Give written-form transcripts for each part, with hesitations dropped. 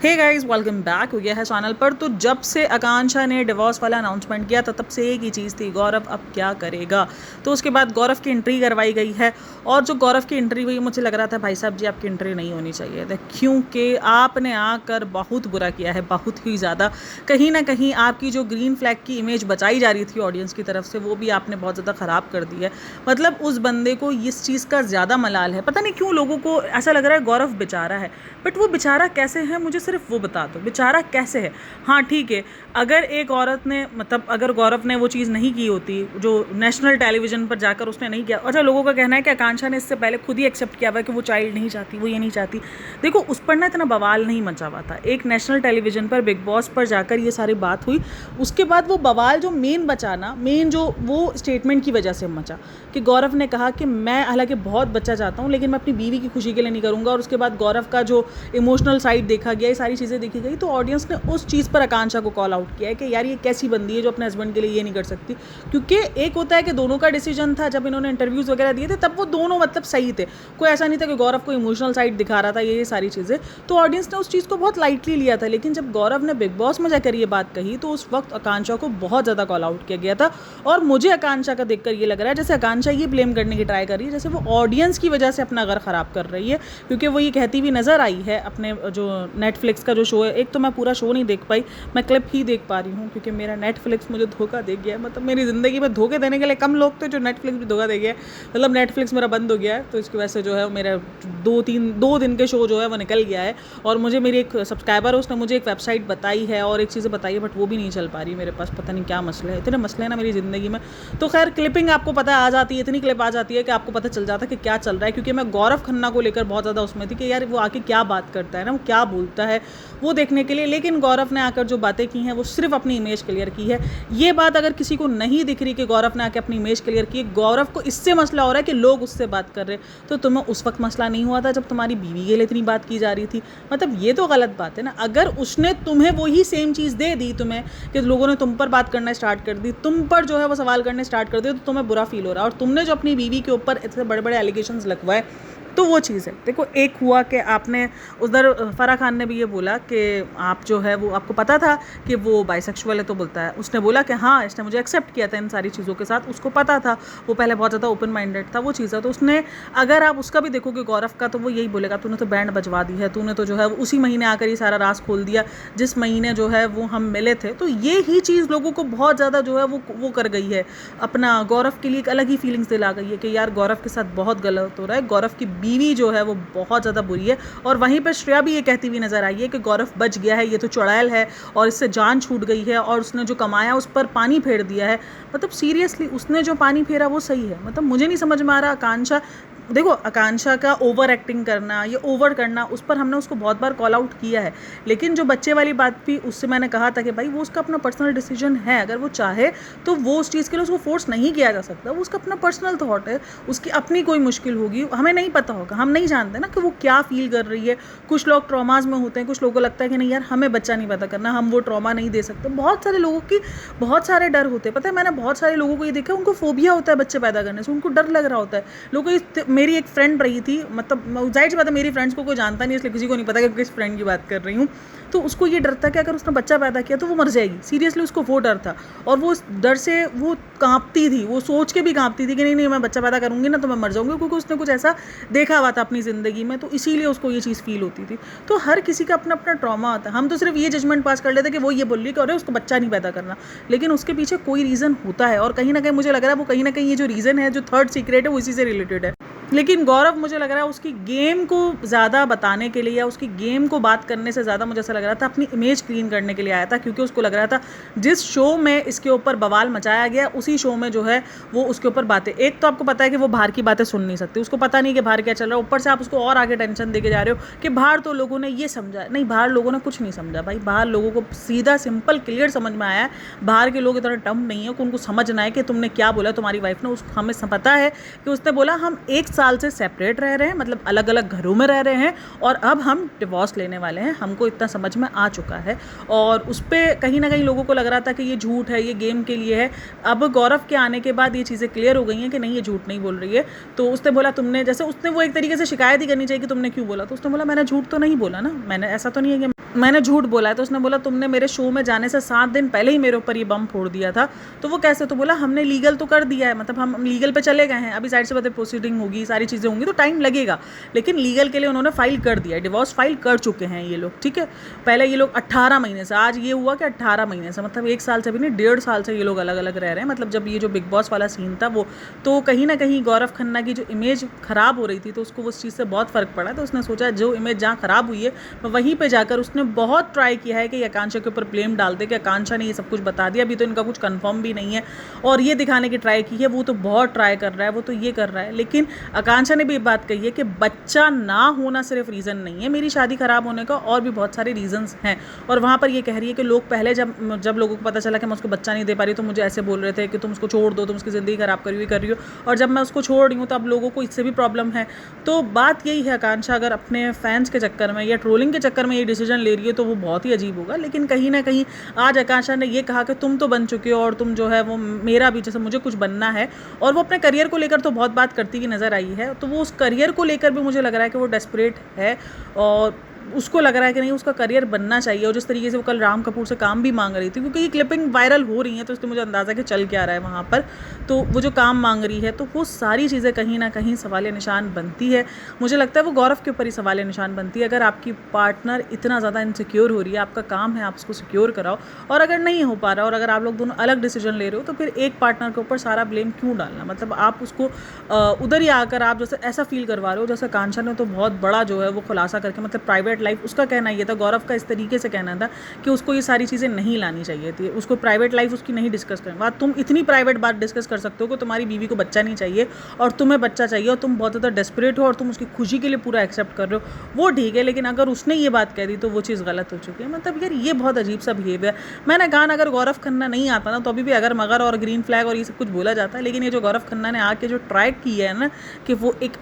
Hey guys welcome back हो गया है चैनल पर। तो जब से आकांक्षा ने डिवोर्स वाला अनाउंसमेंट किया था तब से एक ही चीज़ थी, गौरव अब क्या करेगा। तो उसके बाद गौरव की एंट्री करवाई गई है और जो गौरव की एंट्री हुई मुझे लग रहा था भाई साहब जी आपकी एंट्री नहीं होनी चाहिए थी, क्योंकि आपने आकर बहुत बुरा किया है, बहुत ही ज़्यादा। कहीं ना कहीं आपकी जो ग्रीन फ्लैग की इमेज बचाई जा रही थी ऑडियंस की तरफ से वो भी आपने बहुत ज़्यादा ख़राब कर दी है। मतलब उस बंदे को इस चीज़ का ज़्यादा मलाल है, पता नहीं क्यों लोगों को ऐसा लग रहा है गौरव बेचारा है। बट वो बेचारा कैसे है मुझे सिर्फ वो बता दो, बेचारा कैसे है। हाँ ठीक है, अगर एक औरत ने मतलब अगर गौरव ने वो चीज़ नहीं की होती जो नेशनल टेलीविज़न पर जाकर उसने नहीं किया। अच्छा, लोगों का कहना है कि आकांक्षा ने इससे पहले खुद ही एक्सेप्ट किया हुआ कि वो चाइल्ड नहीं चाहती, वो ये नहीं चाहती। देखो उस पर ना इतना बवाल नहीं मचा हुआ था। एक नेशनल टेलीविज़न पर बिग बॉस पर जाकर ये सारी बात हुई, उसके बाद वो बवाल जो मेन बचा ना, मेन जो वो स्टेटमेंट की वजह से मचा कि गौरव ने कहा कि मैं हालांकि बहुत बच्चा चाहता हूँ लेकिन मैं अपनी बीवी की खुशी के लिए नहीं करूँगा। और उसके बाद गौरव का जो इमोशनल साइड देखा गया, ये सारी चीज़ें देखी गई, तो ऑडियंस ने उस चीज़ पर आकांक्षा को कॉल आउट किया है कि यार ये कैसी बंदी है जो अपने हस्बैंड के लिए ये नहीं कर सकती। क्योंकि एक होता है कि दोनों का डिसीजन था, जब इन्होंने इंटरव्यूज़ वगैरह दिए थे तब वो दोनों मतलब सही थे, कोई ऐसा नहीं था कि गौरव को इमोशनल साइड दिखा रहा था, ये सारी चीज़ें। तो ऑडियंस ने उस चीज़ को बहुत लाइटली लिया था। लेकिन जब गौरव ने बिग बॉस में जाकर ये बात कही तो उस वक्त आकांक्षा को बहुत ज़्यादा कॉल आउट किया गया था। और मुझे आकांक्षा का देखकर ये लग रहा है जैसे आकांक्षा ये ब्लेम करने की ट्राई कर रही है जैसे वो ऑडियंस की वजह से अपना घर ख़राब कर रही है। क्योंकि वो ये कहती हुई नज़र आई है अपने जो नेटफ्लिक्स का जो शो है, एक तो मैं पूरा शो नहीं देख पाई, मैं क्लिप ही देख पा रही हूँ क्योंकि मेरा नेटफ्लिक्स मुझे धोखा दे गया है। मतलब मेरी ज़िंदगी में धोखे देने के लिए कम लोग थे, जो नेटफ्लिक्स भी धोखा दे गया है। मतलब नेटफ्लिक्स मेरा बंद हो गया है तो इसकी वजह से जो है मेरा दो दिन के शो जो है वो निकल गया है। और मुझे मेरी एक सब्सक्राइबर है उसने मुझे एक वेबसाइट बताई है और एक चीज़ें बताई है, बट वो भी नहीं चल पा रही मेरे पास। पता नहीं क्या मसले है, इतने मसले हैं ना मेरी ज़िंदगी में। तो खैर क्लिपिंग आपको पता आ जाती है, इतनी क्लिप आ जाती है कि आपको पता चल जाता है कि क्या चल रहा है। क्योंकि मैं गौरव खन्ना को लेकर बहुत ज़्यादा उसमें थी कि यार वो आके क्या बात करता है ना, वो क्या बोलता है वो देखने के लिए। लेकिन गौरव ने आकर जो बातें की हैं वो सिर्फ अपनी इमेज क्लियर की है। ये बात अगर किसी को नहीं दिख रही कि गौरव ने आकर अपनी इमेज क्लियर की, गौरव को इससे मसला हो रहा है कि लोग उससे बात कर रहे, तो तुम्हें उस वक्त मसला नहीं हुआ था जब तुम्हारी बीवी के लिए इतनी बात की जा रही थी। मतलब ये तो गलत बात है ना। अगर उसने तुम्हें वही सेम चीज़ दे दी तुम्हें कि लोगों ने तुम पर बात करना स्टार्ट कर दी, तुम पर जो है वो सवाल करने स्टार्ट कर दिए, तो तुम्हें बुरा फील हो रहा है। और तुमने जो अपनी बीवी के ऊपर इतने बड़े बड़े एलिगेशंस लगवाए तो वो चीज़ है। देखो एक हुआ कि आपने उधर फराह खान ने भी ये बोला कि आप जो है वो आपको पता था कि वो बाइसेक्सुअल है, तो बोलता है उसने बोला कि हाँ इसने मुझे एक्सेप्ट किया था इन सारी चीज़ों के साथ, उसको पता था, वो पहले बहुत ज़्यादा ओपन माइंडेड था, वो चीज़ है। तो उसने अगर आप उसका भी देखोगे गौरव का तो वो यही बोलेगा तूने तो बैंड बजवा दी है, तूने तो जो है उसी महीने आकर ये सारा राज खोल दिया जिस महीने जो है वो हम मिले थे। तो ये ही चीज़ लोगों को बहुत ज़्यादा जो है वो कर गई है, अपना गौरव के लिए एक अलग ही फीलिंग्स दिला गई है कि यार गौरव के साथ बहुत गलत हो रहा है, गौरव की बीवी जो है वो बहुत ज़्यादा बुरी है। और वहीं पर श्रेया भी ये कहती हुई नजर आई है कि गौरव बच गया है, ये तो चुड़ैल है और इससे जान छूट गई है और उसने जो कमाया उस पर पानी फेर दिया है। मतलब सीरियसली उसने जो पानी फेरा वो सही है? मतलब मुझे नहीं समझ में आ रहा। आकांक्षा देखो, आकांक्षा का ओवर एक्टिंग करना, ये ओवर करना, उस पर हमने उसको बहुत बार कॉल आउट किया है। लेकिन जो बच्चे वाली बात भी उससे मैंने कहा था कि भाई वो उसका अपना पर्सनल डिसीजन है, अगर वो चाहे तो वो उस चीज़ के लिए उसको फोर्स नहीं किया जा सकता, वो उसका अपना पर्सनल थॉट है, उसकी अपनी कोई मुश्किल होगी, हमें नहीं पता होगा, हम नहीं जानते ना कि वो क्या फील कर रही है। कुछ लोग ट्रॉमाज में होते हैं, कुछ लोगों को लगता है कि नहीं यार हमें बच्चा नहीं पैदा करना, हम वो ट्रॉमा नहीं दे सकते। बहुत सारे लोगों की बहुत सारे डर होते हैं, पता है मैंने बहुत सारे लोगों को ये देखा उनको फोबिया होता है बच्चे पैदा करने से, उनको डर लग रहा होता है। लोगों को मेरी एक फ्रेंड रही थी, मतलब जाहिर सी बात है मेरी फ्रेंड्स को कोई जानता नहीं इसलिए किसी को नहीं पता कि किस फ्रेंड की बात कर रही हूँ। तो उसको ये डर था कि अगर उसने बच्चा पैदा किया तो वो मर जाएगी, सीरियसली उसको वो डर था। और वो उस डर से वो कांपती थी, वो सोच के भी कांपती थी कि नहीं नहीं मैं बच्चा पैदा करूँगी ना तो मैं मर जाऊँगी, क्योंकि उसने कुछ ऐसा देखा हुआ था अपनी ज़िंदगी में, तो इसीलिए उसको ये चीज़ फील होती थी। तो हर किसी का अपना अपना ट्रॉमा होता है। हम तो सिर्फ ये जजमेंट पास कर लेते कि वो ये बोल रही है कि अरे उसको बच्चा नहीं पैदा करना, लेकिन उसके पीछे कोई रीज़न होता है। और कहीं ना कहीं मुझे लग रहा है वो कहीं ना कहीं ये जो रीज़न है, जो थर्ड सीक्रेट है, वो इसी से रिलेटेड है। लेकिन गौरव मुझे लग रहा है उसकी गेम को ज़्यादा बताने के लिए या उसकी गेम को बात करने से ज़्यादा मुझे ऐसा लग रहा था अपनी इमेज क्लीन करने के लिए आया था। क्योंकि उसको लग रहा था जिस शो में इसके ऊपर बवाल मचाया गया उसी शो में जो है वो उसके ऊपर बातें, एक तो आपको पता है कि वो बाहर की बातें सुन नहीं सकती, उसको पता नहीं कि बाहर क्या चल रहा है, ऊपर से आप उसको और आगे टेंशन दे के जा रहे हो कि बाहर तो लोगों ने ये समझा, नहीं बाहर लोगों ने कुछ नहीं समझा भाई। बाहर लोगों को सीधा सिंपल क्लियर समझ में आया है। बाहर के लोग इतना टम नहीं है कि उनको समझना है कि तुमने क्या बोला तुम्हारी वाइफ ने। हमें पता है कि उसने बोला हम 1 साल से सेपरेट रह रहे हैं, मतलब अलग अलग घरों में रह रहे हैं और अब हम डिवोर्स लेने वाले हैं, हमको इतना समझ में आ चुका है। और उस पर कहीं ना कहीं लोगों को लग रहा था कि ये झूठ है, ये गेम के लिए है। अब गौरव के आने के बाद ये चीज़ें क्लियर हो गई हैं कि नहीं ये झूठ नहीं बोल रही है। तो उसने बोला तुमने, जैसे उसने वो एक तरीके से शिकायत ही करनी चाहिए कि तुमने क्यों बोला, तो उसने बोला मैंने झूठ तो नहीं बोला ना, मैंने ऐसा तो नहीं है कि मैंने झूठ बोला है। तो उसने बोला तुमने मेरे शो में जाने से 7 दिन पहले ही मेरे ऊपर ये बम फोड़ दिया था। तो वो कैसे? तो बोला हमने लीगल तो कर दिया है, मतलब हम लीगल पे चले गए हैं, अभी साइड से प्रोसीडिंग होगी, सारी चीज़ें होंगी तो टाइम लगेगा, लेकिन लीगल के लिए उन्होंने फाइल कर दिया है, डिवोर्स फाइल कर चुके हैं ये लोग, ठीक है। पहले ये लोग 18 महीने से, आज ये हुआ कि 18 महीने से, मतलब 1 साल से भी नहीं, 1.5 साल से ये लोग अलग अलग रह रहे हैं। मतलब जब ये जो बिग बॉस वाला सीन था वो, तो कहीं ना कहीं गौरव खन्ना की जो इमेज खराब हो रही थी तो उसको उस चीज़ से बहुत फ़र्क पड़ा। तो उसने सोचा जो इमेज जहाँ खराब हुई है वहीं पर जाकर उसने बहुत ट्राई किया है कि आकांक्षा के ऊपर ब्लेम डाल दे कि आकांक्षा ने ये सब कुछ बता दिया, अभी तो इनका कुछ कंफर्म भी नहीं है, और ये दिखाने की ट्राई की है, वो तो बहुत ट्राई कर रहा है, वो तो ये कर रहा है। लेकिन आकांक्षा ने भी बात कही है कि बच्चा ना होना सिर्फ रीज़न नहीं है मेरी शादी खराब होने का, और भी बहुत सारे रीजंस हैं। और वहाँ पर ये कह रही है कि लोग पहले जब लोगों को पता चला कि मैं उसको बच्चा नहीं दे पा रही तो मुझे ऐसे बोल रहे थे कि तुम उसको छोड़ दो, तुम उसकी ज़िंदगी खराब कर रही हो, और जब मैं उसको छोड़ रही हूँ तो अब लोगों को इससे भी प्रॉब्लम है। तो बात यही है, आकांक्षा अगर अपने फैंस के चक्कर में या ट्रोलिंग के चक्कर में ये डिसीजन ले रही है तो वो बहुत ही अजीब होगा। लेकिन कहीं ना कहीं आज आकांक्षा ने ये कहा कि तुम तो बन चुके हो और तुम जो है वो मेरा भी, जैसे मुझे कुछ बनना है, और वो अपने करियर को लेकर तो बहुत बात करती हुई नजर आई है। तो वो उस करियर को लेकर भी मुझे लग रहा है कि वो डेस्परेट है, और उसको लग रहा है कि नहीं उसका करियर बनना चाहिए। और जिस तरीके से वो कल राम कपूर से काम भी मांग रही थी, क्योंकि ये क्लिपिंग वायरल हो रही है तो इसलिए मुझे अंदाज़ा कि चल क्या रहा है वहाँ पर, तो वो जो काम मांग रही है तो वो सारी चीज़ें कहीं ना कहीं सवाल निशान बनती है। मुझे लगता है वो गौरव के ऊपर ही सवाल निशान बनती है। अगर आपकी पार्टनर इतना ज़्यादा इनसिक्योर हो रही है, आपका काम है आप उसको सिक्योर कराओ, और अगर नहीं हो पा रहा और अगर आप लोग दोनों अलग डिसीजन ले रहे हो तो फिर एक पार्टनर के ऊपर सारा ब्लेम क्यों डालना? मतलब आप उसको उधर ही आकर आप जैसे ऐसा फील करवा रहे हो, जैसे आकांक्षा ने तो बहुत बड़ा जो है वो खुलासा करके, मतलब प्राइवेट लाइफ, उसका कहना ये था, गौरव का इस तरीके से कहना था कि उसको ये सारी चीज़ें नहीं लानी चाहिए थी, उसको प्राइवेट लाइफ उसकी नहीं डिस्कस करनी। बात तुम इतनी प्राइवेट बात डिस्कस कर सकते हो कि तुम्हारी बीवी को बच्चा नहीं चाहिए और तुम्हें बच्चा चाहिए और तुम बहुत ज़्यादा डेस्परेट हो और तुम उसकी खुशी के लिए पूरा एक्सेप्ट कर रहे हो, वो ठीक है। लेकिन अगर उसने ये बात कह दी तो वो चीज़ गलत हो चुकी है। मतलब यार ये बहुत अजीब सा बिहेवियर। मैंने कहा अगर गौरव खन्ना नहीं आता ना तो अभी भी अगर मगर और ग्रीन फ्लैग और ये सब कुछ बोला जाता है, लेकिन ये जो गौरव खन्ना ने आके जो ट्राई किया है ना कि वो एक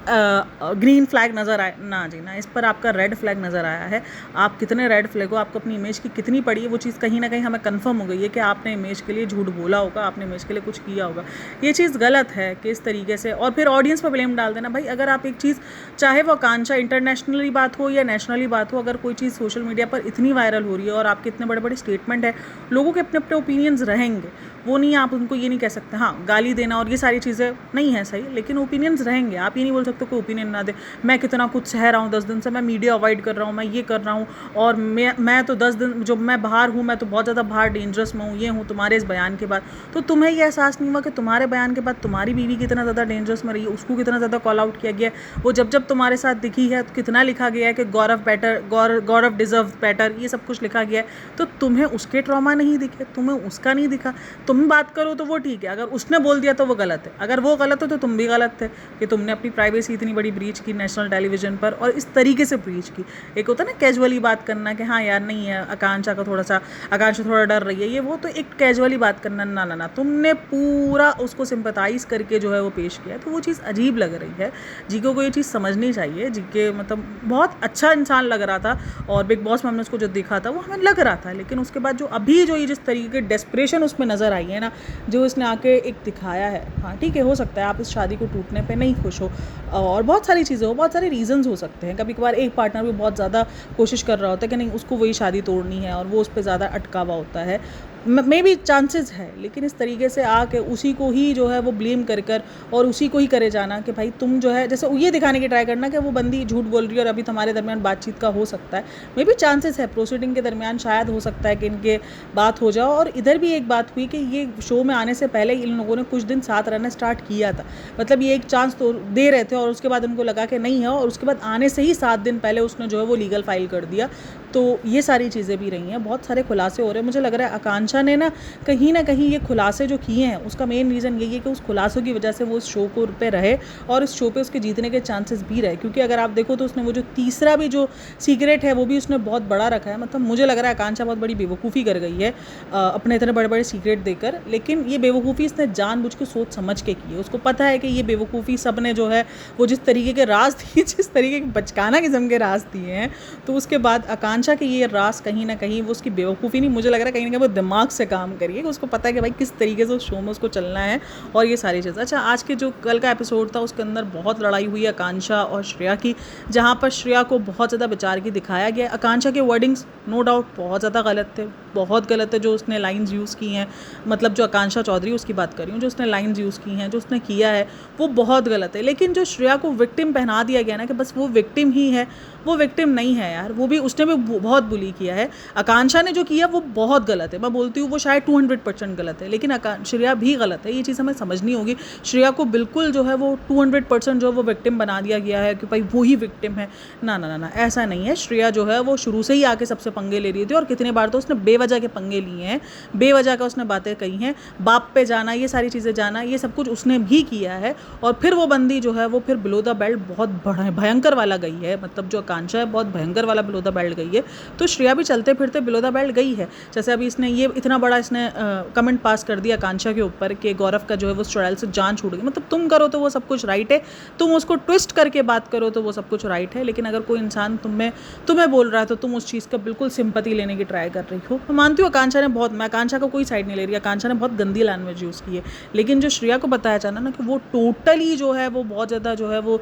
ग्रीन फ्लैग नज़र आए ना, जी ना, इस पर आपका रेड फ्लैग नज़र आया है। आप कितने रेड फ्लैग हो, आपको अपनी इमेज की कितनी पड़ी है, वो चीज़ कहीं ना कहीं हमें कंफर्म हो गई है कि आपने इमेज के लिए झूठ बोला होगा, आपने इमेज के लिए कुछ किया होगा। ये चीज़ गलत है कि इस तरीके से, और फिर ऑडियंस पर ब्लेम डाल देना। भाई अगर आप एक चीज़, चाहे वो आकांक्षा इंटरनेशनली बात हो या नेशनली बात हो, अगर कोई चीज़ सोशल मीडिया पर इतनी वायरल हो रही है और आपके इतने बड़े बड़े स्टेटमेंट है, लोगों के अपने अपने ओपिनियंस रहेंगे, वो नहीं, आप उनको ये नहीं कह सकते। हाँ, गाली देना और ये सारी चीज़ें नहीं है सही, लेकिन ओपिनियंस रहेंगे। आप ये नहीं बोल सकते कोई ओपिनियन ना दे। मैं कितना कुछ सह रहा हूँ 10 दिन से, मैं मीडिया अवॉइड कर रहा हूँ, मैं ये कर रहा हूँ, और मैं तो 10 दिन जो मैं बाहर हूँ, मैं तो बहुत ज़्यादा बाहर डेंजरस में हूँ, ये हूँ तुम्हारे इस बयान के बाद। तो तुम्हें ये एहसास नहीं हुआ कि तुम्हारे बयान के बाद तुम्हारी बीवी कितना ज़्यादा डेंजरस में रही है, उसको कितना ज़्यादा कॉल आउट किया गया है, वो जब तुम्हारे साथ दिखी है तो कितना लिखा गया है कि गौरव बेटर, गौरव डिजर्व बेटर, ये सब कुछ लिखा गया है। तो तुम्हें उसके ट्रॉमा नहीं दिखे, तुम्हें उसका नहीं दिखा। तुम बात करो तो वो ठीक है, अगर उसने बोल दिया तो वो गलत है, अगर वो गलत हो तो तुम भी गलत थे कि तुमने अपनी प्राइवेसी इतनी बड़ी ब्रीच की नेशनल टेलीविजन पर, और इस तरीके से ब्रीच की। एक होता है ना कैजुअली बात करना कि हाँ यार नहीं है, आकांक्षा थोड़ा डर रही है, ये वो, तो एक कैजुअली बात करना, ना ना ना, तुमने पूरा उसको सिंपैथाइज करके जो है वो पेश किया, तो वो चीज़ अजीब लग रही है। जीको को ये चीज़ समझनी चाहिए। जीके मतलब बहुत अच्छा इंसान लग रहा था, और बिग बॉस में हमने उसको जो देखा था वो हमें लग रहा था, लेकिन उसके बाद जो अभी जो ये जिस तरीके की डेस्परेशन उसमें नज़र आई है ना, जो इसने आके एक दिखाया है, हाँ ठीक है, हो सकता है आप इस शादी को टूटने पे नहीं खुश हो, और बहुत सारी चीज़ें हो, बहुत सारे रीजंस हो सकते हैं। कभी कभार एक पार्टनर भी बहुत ज़्यादा कोशिश कर रहा होता है कि नहीं उसको वही शादी तोड़नी है और वो उस पर ज़्यादा अटकावा होता है, मे बी चांसेस है। लेकिन इस तरीके से आके उसी को ही जो है वो ब्लेम कर और उसी को ही करे जाना कि भाई तुम जो है, जैसे ये दिखाने की ट्राई करना कि वो बंदी झूठ बोल रही है और अभी तुम्हारे दरमियान बातचीत का हो सकता है, मे बी चांसेस है प्रोसीडिंग के दरमियान शायद हो सकता है कि इनके बात हो जाओ। और इधर भी एक बात हुई कि ये शो में आने से पहले इन लोगों ने कुछ दिन साथ रहना स्टार्ट किया था, मतलब ये एक चांस तो दे रहे थे, और उसके बाद उनको लगा कि नहीं है, और उसके बाद आने से ही 7 दिन पहले उसने जो है वो लीगल फाइल कर दिया। तो ये सारी चीज़ें भी रही हैं, बहुत सारे खुलासे हो रहे हैं। मुझे लग रहा है आकांक्षा ने ना कहीं ये खुलासे जो किए हैं उसका मेन रीज़न यही है कि उस खुलासों की वजह से वो उस शो को पे रहे और इस शो पे उसके जीतने के चांसेस भी रहे। क्योंकि अगर आप देखो तो उसने वो जो तीसरा भी जो सीक्रेट है वो भी उसने बहुत बड़ा रखा है। मतलब मुझे लग रहा है आकांक्षा बहुत बड़ी बेवकूफ़ी कर गई है अपने इतने बड़े बड़े सीक्रेट देकर, लेकिन ये बेवकूफ़ी इसने जानबूझ के सोच समझ के की है। उसको पता है कि ये बेवकूफ़ी सब ने जो है वो जिस तरीके के राज दिए, जिस तरीके के बचकाना किस्म के राज दिए हैं, तो उसके बाद आकांक्षा के ये राज कहीं ना कहीं वो उसकी बेवकूफ़ी नहीं, मुझे लग रहा है कहीं ना कहीं वो दिमाग दिमाग से काम करिए कि उसको पता है कि भाई किस तरीके से उस शो में उसको चलना है और ये सारी चीज़ें। अच्छा, आज के जो कल का एपिसोड था उसके अंदर बहुत लड़ाई हुई आकांक्षा और श्रेया की, जहाँ पर श्रेया को बहुत ज़्यादा बेचार की दिखाया गया। आकांक्षा के वर्डिंग्स नो डाउट बहुत ज़्यादा गलत थे, बहुत गलत है जो उसने लाइन्स यूज़ की हैं, मतलब जो आकांक्षा चौधरी उसकी बात कर रही हूँ, जो उसने लाइन्स यूज़ की हैं, जो उसने किया है वो बहुत गलत है। लेकिन जो श्रेया को विक्टिम पहना दिया गया ना कि बस वो विक्टिम ही है, वो विक्टिम नहीं है यार, वो भी उसने भी बहुत बुली किया है। आकांक्षा ने जो किया वो बहुत गलत है, मैं बोलती हूँ वो शायद 200% गलत है, लेकिन श्रेया भी गलत है। ये चीज़ हमें समझनी होगी। श्रेया को बिल्कुल जो है वो 200% जो वो विक्टिम बना दिया गया है कि भाई वो ही विक्टिम है। ना ना ना ना, ऐसा नहीं है। श्रेया जो है वो शुरू से ही आके सबसे पंगे ले रही थी और कितनी बार तो उसने बेवजह के पंगे लिए हैं, बेवजह का उसने बातें कही हैं, बाप पे जाना, ये सारी चीज़ें जाना, ये सब कुछ उसने भी किया है। और फिर वो बंदी जो है वो फिर बिलो द बेल्ट बहुत भयंकर वाला गई है, मतलब जो आकांक्षा है बहुत भयंकर वाला बिलो द बेल्ट गई है। तो श्रेया भी चलते फिरते बिलो द बेल्ट गई है। जैसे अभी इसने ये इतना बड़ा इसने कमेंट पास कर दिया आकांक्षा के ऊपर कि गौरव का जो है वो ट्रायल से जान छूट गई। मतलब तुम करो तो वो सब कुछ राइट है, तुम उसको ट्विस्ट करके बात करो तो वो सब कुछ राइट है, लेकिन अगर कोई इंसान तुम्हें बोल रहा है तो तुम उस चीज़ का बिल्कुल सिंपैथी लेने की ट्राई कर रही हो। मैं मानती हूँ आकांक्षा ने बहुत, मैं आकांक्षा का कोई साइड नहीं ले रही, आकांक्षा ने बहुत गंदी लैंग्वेज यूज़ की है, लेकिन जो श्रेया को बताया जाना ना कि वो टोटली जो है वो बहुत ज़्यादा जो है वो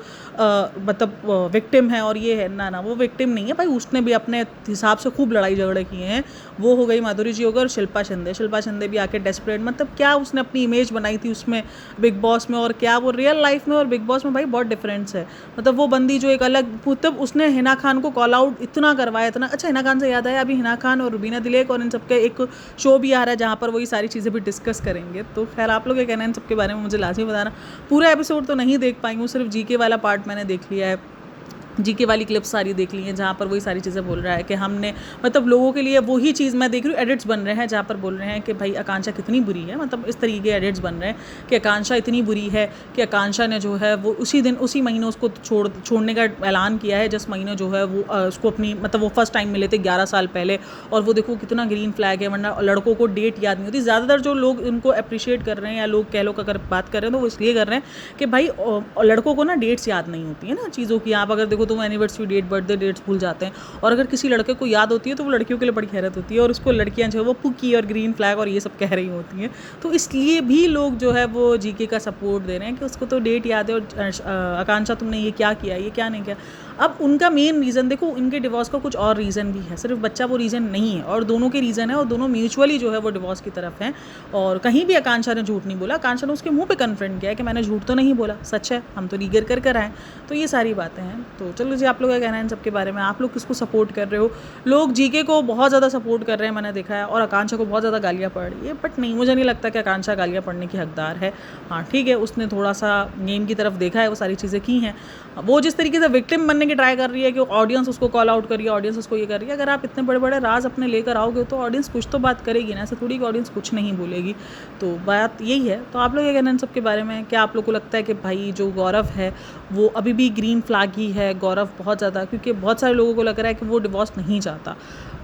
मतलब विक्टिम है और ये है, ना ना, वो विक्टिम नहीं है भाई। उसने भी अपने हिसाब से खूब लड़ाई झगड़े किए हैं। वो हो गई माधुरी जी होकर, शिल्पा शिंदे भी आके डेस्परेट, मतलब क्या उसने अपनी इमेज बनाई थी उसमें बिग बॉस में और क्या वो रियल लाइफ में और बिग बॉस में भाई बहुत डिफरेंस है। मतलब वो बंदी जो एक अलग, मतलब उसने हिना खान को कॉल आउट इतना करवाया, इतना अच्छा। हिना खान से याद आया, अभी हिना खान और रुबीना दिलेक और इन सबके एक शो भी आ रहा है जहाँ पर वही सारी चीज़ें भी डिस्कस करेंगे। तो खैर आप लोग क्या कहना है इन सबके बारे में मुझे लाजमी बताना। पूरा एपिसोड तो नहीं देख पाई हूँ, सिर्फ जीके वाला पार्ट मैंने देख लिया है, जीके वाली क्लिप्स सारी देख ली हैं जहाँ पर वही सारी चीज़ें बोल रहा है कि हमने, मतलब लोगों के लिए वही चीज़ मैं देख रही हूँ। एडिट्स बन रहे हैं जहाँ पर बोल रहे हैं कि भाई आकांक्षा कितनी बुरी है, मतलब इस तरीके के एडिट्स बन रहे हैं कि आकांक्षा इतनी बुरी है कि आकांक्षा ने जो है वो उसी दिन उसी महीने उसको छोड़ने का ऐलान किया है जिस महीने जो है वो उसको अपनी, मतलब वो फर्स्ट टाइम मिले थे 11 साल पहले। और वो देखो कितना ग्रीन फ्लैग है, वरना लड़कों को डेट याद नहीं होती। ज़्यादातर जो लोग इनको अप्रिशिएट कर रहे हैं या लोग कह लो अगर बात कर रहे हैं तो वो इसलिए कर रहे हैं कि भाई लड़कों को ना डेट्स याद नहीं होती है ना चीज़ों की। आप अगर देखो तो एनिवर्सरी डेट, बर्थडे डेट्स भूल जाते हैं, और अगर किसी लड़के को याद होती है तो वो लड़कियों के लिए बड़ी हैरत होती है और उसको लड़कियां जो है वो पुकी और ग्रीन फ्लैग और ये सब कह रही होती हैं। तो इसलिए भी लोग जो है वो जीके का सपोर्ट दे रहे हैं कि उसको तो डेट याद है और आकांक्षा तुमने ये क्या किया, ये क्या नहीं किया। अब उनका मेन रीज़न देखो, इनके डिवोर्स का कुछ और रीज़न भी है, सिर्फ बच्चा वो रीज़न नहीं है, और दोनों के रीज़न है और दोनों म्यूचुअली जो है वो डिवोर्स की तरफ हैं। और कहीं भी आकांक्षा ने झूठ नहीं बोला, आकांक्षा ने उसके मुंह पे कन्फ्रंट किया है कि मैंने झूठ तो नहीं बोला, सच है, हम तो लीगर कर कर आए। तो ये सारी बातें हैं। तो चलो जी, आप लोग क्या कहना है इन सब के बारे में, आप लोग किसको सपोर्ट कर रहे हो? लोग जीके को बहुत ज़्यादा सपोर्ट कर रहे हैं मैंने देखा है, और आकांक्षा को बहुत ज़्यादा गालियाँ पड़ रही है, बट नहीं, मुझे नहीं लगता कि आकांक्षा गालियाँ पढ़ने की हकदार है। हाँ ठीक है, उसने थोड़ा सा गेम की तरफ देखा है, वो सारी चीज़ें की हैं। वो जिस तरीके से विक्टिम बनने की ट्राई कर रही है कि ऑडियंस उसको कॉल आउट करिए, ऑडियंस उसको ये कर रही है, अगर आप इतने बड़े बड़े राज अपने लेकर आओगे तो ऑडियंस कुछ तो बात करेगी ना, ऐसे थोड़ी कि ऑडियंस कुछ नहीं बोलेगी। तो बात यही है। तो आप लोग क्या कहना इन सब के बारे में? क्या आप लोग को लगता है कि भाई जो गौरव है वो अभी भी ग्रीन फ्लैग ही है? गौरव बहुत ज़्यादा, क्योंकि बहुत सारे लोगों को लग रहा है कि वो डिवोर्स नहीं चाहता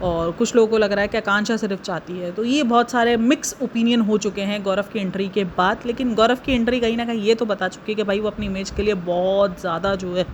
और कुछ लोगों को लग रहा है कि आकांक्षा सिर्फ चाहती है। तो ये बहुत सारे मिक्स ओपिनियन हो चुके हैं गौरव की एंट्री के बाद, लेकिन गौरव की एंट्री कहीं ना कहीं ये तो बता चुकी है कि भाई वो अपनी इमेज के लिए बहुत ज़्यादा जो है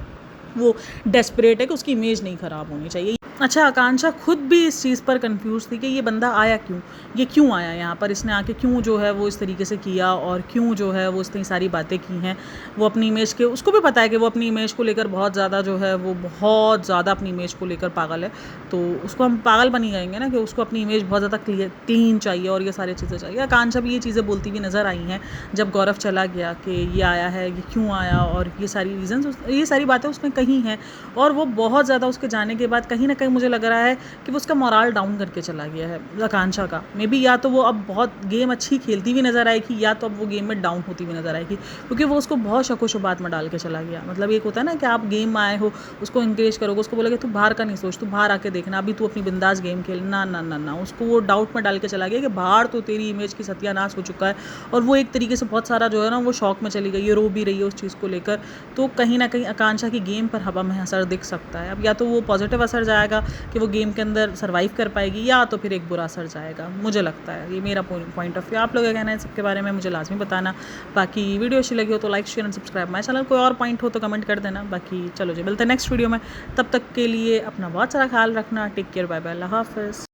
वो डेस्परेट है कि उसकी इमेज नहीं ख़राब होनी चाहिए। अच्छा, आकांक्षा खुद भी इस चीज़ पर कंफ्यूज थी कि ये बंदा आया क्यों, ये क्यों आया यहाँ पर, इसने आके क्यों जो है वो इस तरीके से किया और क्यों जो है वो इतनी सारी बातें की हैं। वो अपनी इमेज के, उसको भी पता है कि वो अपनी इमेज को लेकर बहुत ज़्यादा जो है वो बहुत ज़्यादा अपनी इमेज को लेकर पागल है। तो उसको हम पागल बनी जाएंगे ना कि उसको अपनी इमेज बहुत ज़्यादा क्लीन चाहिए और ये सारी चीज़ें चाहिए। आकांक्षा भी ये चीज़ें बोलती हुई नज़र आई हैं जब गौरव चला गया कि ये आया है, ये क्यों आया, और ये सारी रीज़न्स, ये सारी बातें उसने कही हैं। और वो बहुत ज़्यादा उसके जाने के बाद कहीं ना कहीं मुझे लग रहा है कि वो उसका मोराल डाउन करके चला गया है आकांक्षा का। मे बी या तो वो अब बहुत गेम अच्छी खेलती हुई नज़र आएगी, या तो अब वो गेम में डाउन होती हुई नज़र आएगी, क्योंकि वो उसको बहुत शको शुबात में डाल के चला गया। मतलब एक होता है ना कि आप गेम में आए हो, उसको इंकरेज करोगे, उसको बोलोगे तू बाहर का नहीं सोच, तू बाहर आके देखना, अभी तू अपनी बिंदास गेम खेल। ना ना ना ना, उसको वो डाउट में डाल के चला गया कि बाहर तो तेरी इमेज की सत्यानाश हो चुका है। और वो एक तरीके से बहुत सारा जो है ना वो शौक में चली गई है, रो भी रही है उस चीज़ को लेकर। तो कहीं ना कहीं आकांक्षा की गेम पर हवा में असर दिख सकता है। अब या तो वो पॉजिटिव असर जाएगा कि वो गेम के अंदर सर्वाइव कर पाएगी, या तो फिर एक बुरा असर जाएगा, मुझे लगता है। ये मेरा पॉइंट ऑफ व्यू। आप लोग क्या कहना है सबके बारे में मुझे लाजमी बताना। बाकी वीडियो अच्छी लगी हो तो like share and subscribe my channel. कोई और पॉइंट हो तो कमेंट कर देना। बाकी चलो जी, मिलते हैं नेक्स्ट वीडियो में, तब तक के लिए अपना बहुत सारा ख्याल रखना। टेक केयर, बाय बाय, अल्लाह हाफ़िज़।